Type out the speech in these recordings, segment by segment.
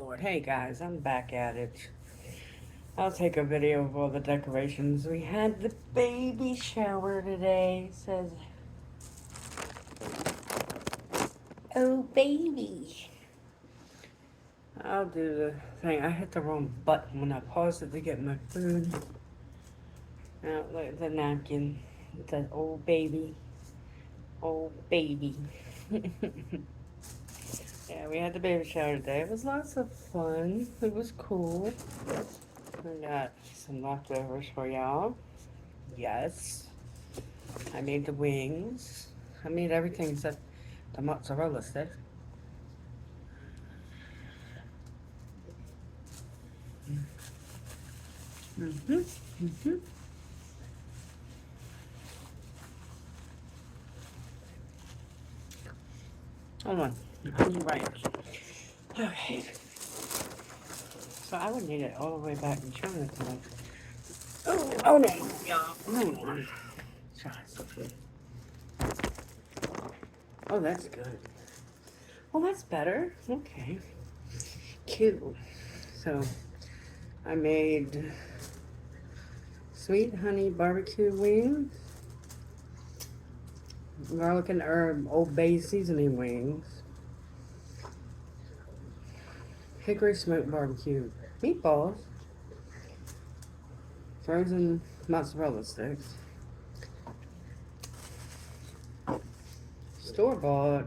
Lord. Hey guys, I'm back at it. I'll take a video of all the decorations. We had the baby shower today. It says, oh baby. I'll do the thing. I hit the wrong button when I paused it to get my food. Now, look at the napkin. It says, oh baby. Oh baby. Yeah, we had the baby shower today. It was lots of fun. It was cool. I got some leftovers for y'all. Yes. I made the wings. I made everything except the mozzarella sticks. Mm-hmm. Mm-hmm. Hold on. I'll be right. Okay. So I would need it all the way back in China today. Oh no, y'all. Hold on. Try something. Oh, that's good. Well, that's better. Okay. Cute. So I made sweet honey barbecue wings, garlic and herb Old Bay seasoning wings, hickory smoked barbecue meatballs, frozen mozzarella sticks, store-bought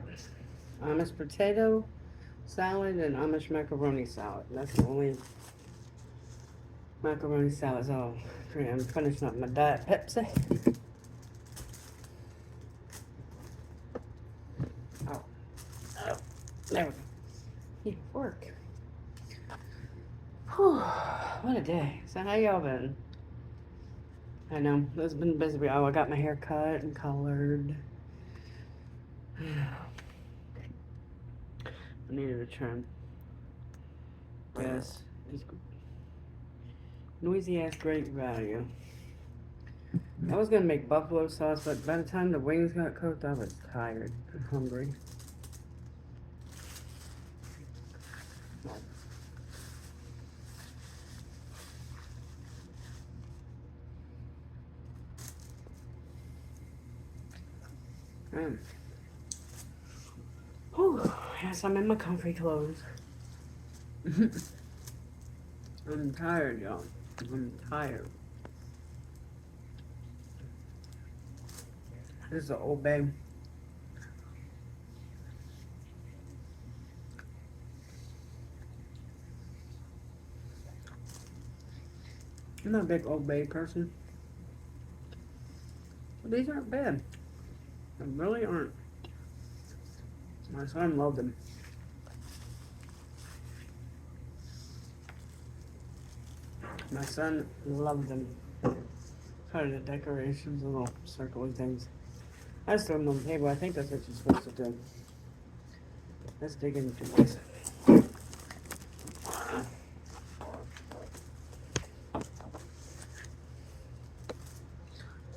Amish potato salad, and Amish macaroni salad. That's the only macaroni salad. Oh, I'm finishing up my Diet Pepsi. Oh, oh, there we go. Yeah, work. Whew, what a day. So how y'all been? I know, it's been busy. Oh, I got my hair cut and colored. I needed a trim. Yes, it's noisy ass great value. I was gonna make buffalo sauce, but by the time the wings got cooked, I was tired and hungry. Mm. Whew, yes, I'm in my comfy clothes. I'm tired, y'all. I'm tired. This is an Old Bay. I'm not a big Old Bay person. But these aren't bad. They really aren't. My son loved them. My son loved them. Part of the decorations, the little circly things. I just threw them on the table. I think that's what you're supposed to do. Let's dig into this.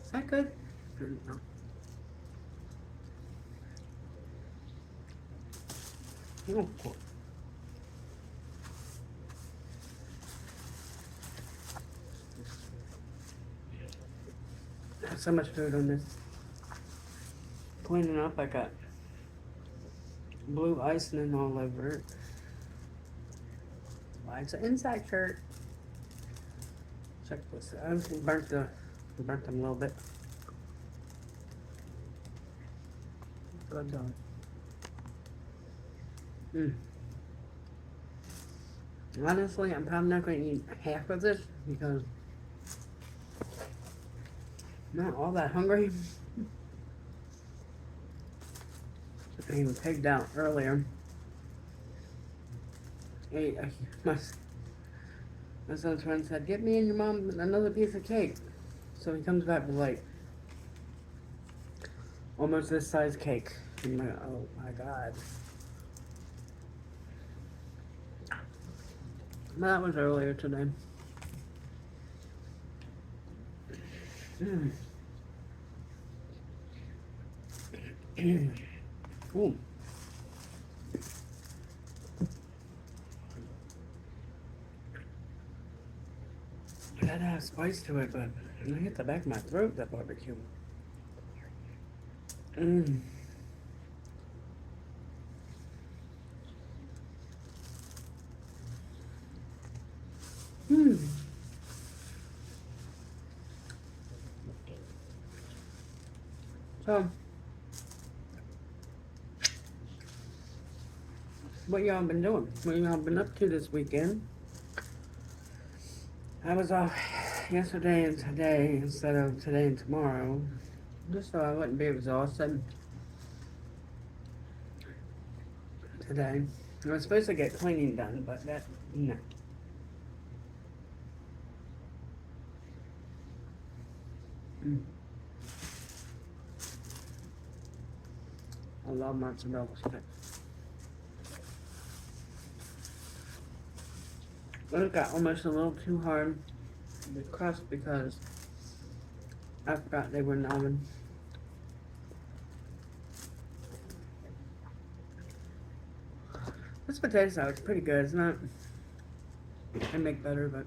Is that good? No. Oh, cool. I have so much food on this. Cleaning up, I got blue icing all over it. Why, it's an inside shirt. Check this out. I burnt them a little bit. Good dog. Honestly, I'm probably not going to eat half of this because I'm not all that hungry. I even pigged out earlier. Ate my son's friend said, "Get me and your mom another piece of cake." So he comes back with like almost this size cake. I'm like, oh my god. That was earlier today. Ooh. It had to have spice to it, but it hit the back of my throat, that barbecue. Mmm. Mmm. So, what y'all been doing? What y'all been up to this weekend? I was off yesterday and today instead of today and tomorrow, just so I wouldn't be exhausted today. I was supposed to get cleaning done, but no. Mm. I love mozzarella sticks. But it got almost a little too hard, the crust, because I forgot they were in the oven. This potato salad's pretty good. It's not, I make better, but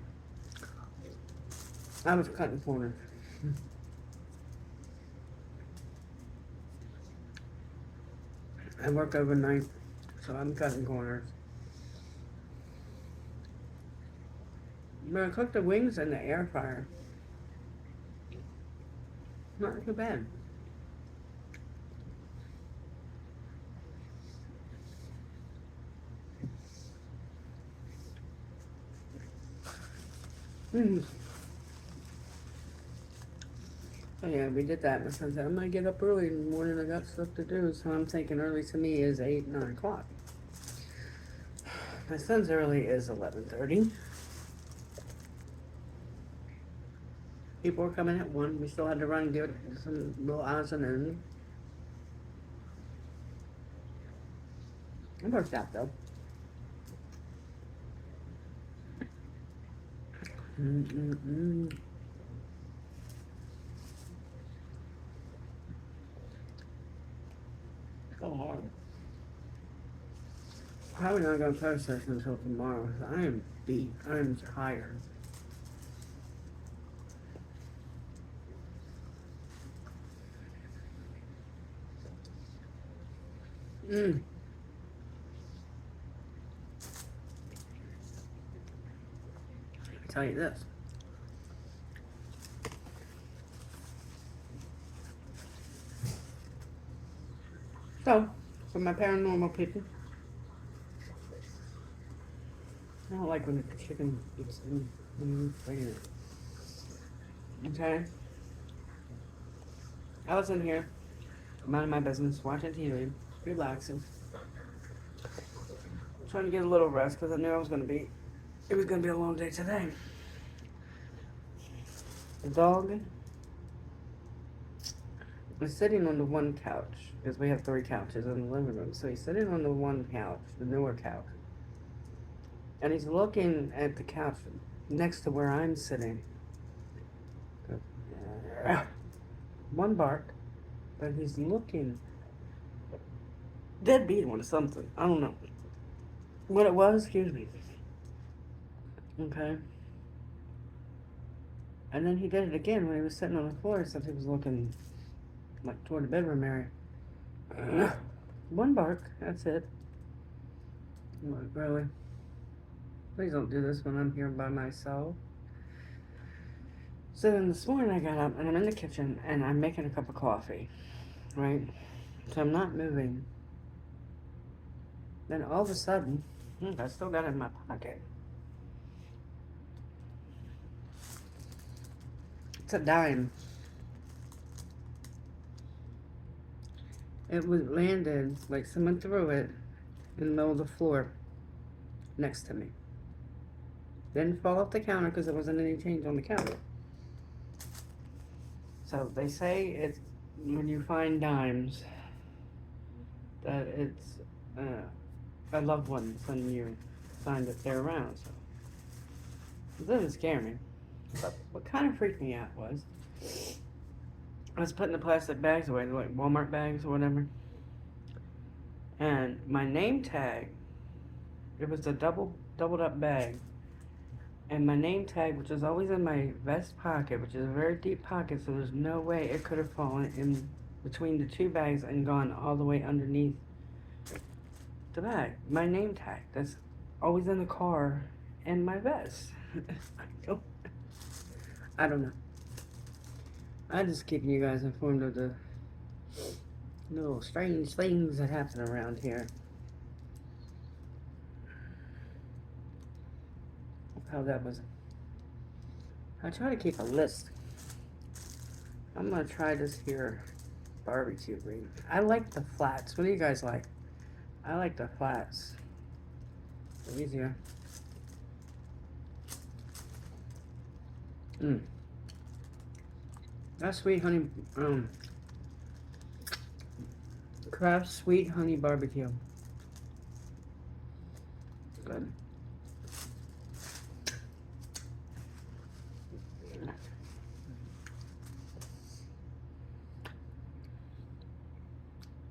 I was cutting corners. I work overnight, so I'm cutting corners. But I cooked the wings in the air fryer. Not too bad. Mm. Oh yeah, we did that. My son said, I'm gonna get up early in the morning. I got stuff to do. So I'm thinking early to me is 8, 9 o'clock. My son's early is 11:30. People were coming at 1. We still had to run and give it some little odds and ends. It worked out though. Mm-mm-mm. So hard. Probably not gonna post this until tomorrow. I am beat. I am tired. Mm. I'll tell you this. So, for my paranormal people, I don't like when the chicken gets in when you it. Okay? I was in here, minding my business, watching TV, relaxing, trying to get a little rest because I knew it was gonna be a long day today. The dog was sitting on the one couch because we have 3 couches in the living room. So he's sitting on the one couch, the newer couch, and he's looking at the couch next to where I'm sitting. One bark, but he's looking dead beat on something. I don't know what it was. Excuse me. Okay. And then he did it again when he was sitting on the floor, except he was looking like toward the bedroom area. One bark, that's it. I'm like, really? Please don't do this when I'm here by myself. So then this morning I got up and I'm in the kitchen and I'm making a cup of coffee, right? So I'm not moving. Then all of a sudden, I still got it in my pocket. It's a dime. It was landed, like someone threw it in the middle of the floor next to me. Didn't fall off the counter because there wasn't any change on the counter. So they say it's when you find dimes that it's a loved one when you find that they're around. So it doesn't scare me. But what kind of freaked me out was I was putting the plastic bags away, like Walmart bags or whatever. And my name tag, it was a doubled up bag. And my name tag, which is always in my vest pocket, which is a very deep pocket, so there's no way it could have fallen in between the two bags and gone all the way underneath the bag. My name tag, that's always in the car and my vest. I don't know. I just keeping you guys informed of the little strange things that happen around here. How that was. I try to keep a list. I'm gonna try this here barbecue wing. I like the flats. What do you guys like? I like the flats. They're easier. That's sweet honey, Kraft sweet honey barbecue. Good.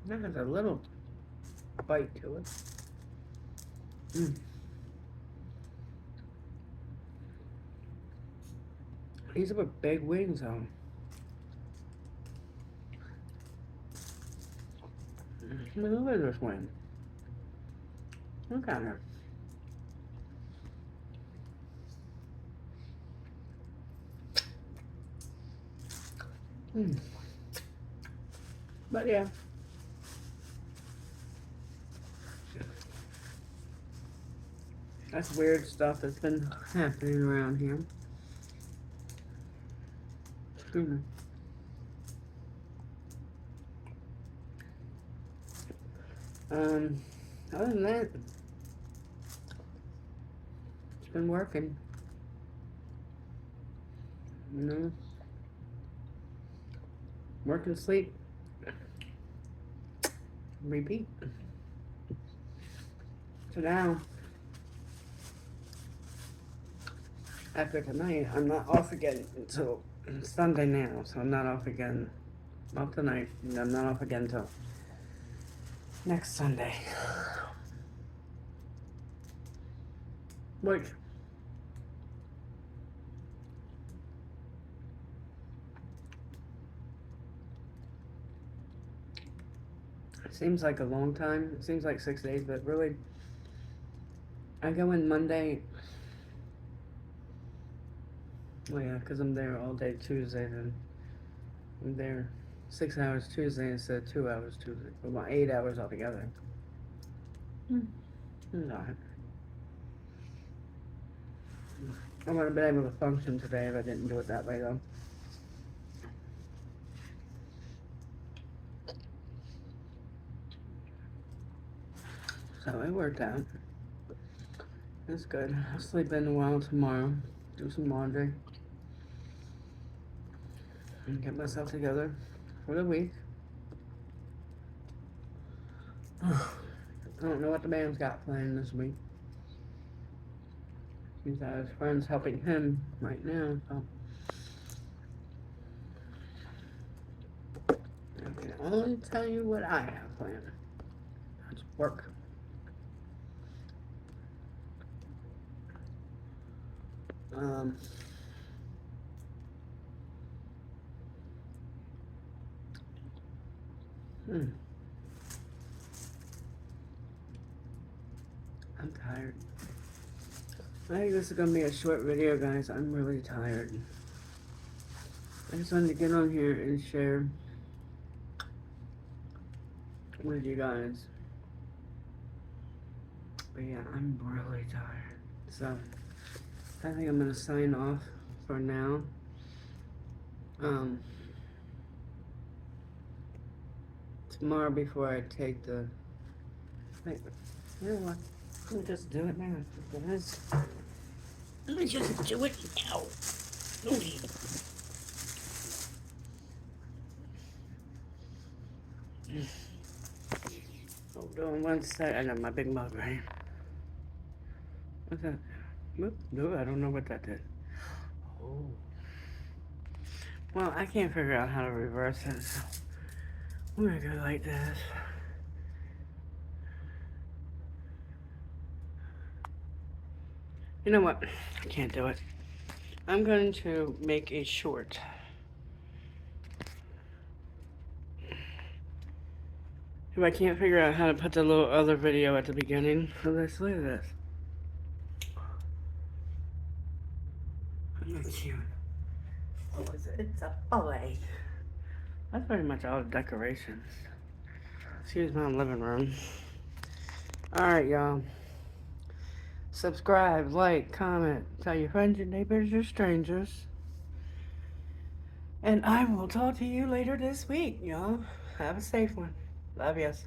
That has a little bite to it. These are big wings, though. Look at this wing. Look at her. But yeah. That's weird stuff that's been happening around here. Other than that, it's been working. You know, work and sleep, repeat. So now, after tonight, I'm not off again until Sunday now, so I'm not off again. Off tonight, and I'm not off again until next Sunday. Which seems like a long time. It seems like 6 days, but really, I go in Monday. Oh yeah, because I'm there all day Tuesday, then I'm there 6 hours Tuesday instead of 2 hours Tuesday. About 8 hours altogether. Alright. I would have been able to function today if I didn't do it that way, though. So it worked out. That's good. I'll sleep in a while tomorrow. Do some laundry. And get myself together for the week. I don't know what the man's got planned this week. He's got his friends helping him right now, so I can only tell you what I have planned. That's work. I'm tired. I think this is gonna be a short video, guys. I'm really tired. I just wanted to get on here and share with you guys. But yeah, I'm really tired. So I think I'm gonna sign off for now. Tomorrow before I take the wait, you know what? Let me just do it now. Let me just do it now. Hold on one sec. I got my big mug right. What's that? No, I don't know what that did. Oh. Well, I can't figure out how to reverse it, so I'm gonna go like this. You know what? I can't do it. I'm going to make a short. If I can't figure out how to put the little other video at the beginning of this, look at this. I'm not cute. What was it? It's a boy. That's pretty much all the decorations. Excuse my living room. Alright, y'all. Subscribe, like, comment, tell your friends, your neighbors, your strangers. And I will talk to you later this week, y'all. Have a safe one. Love yous.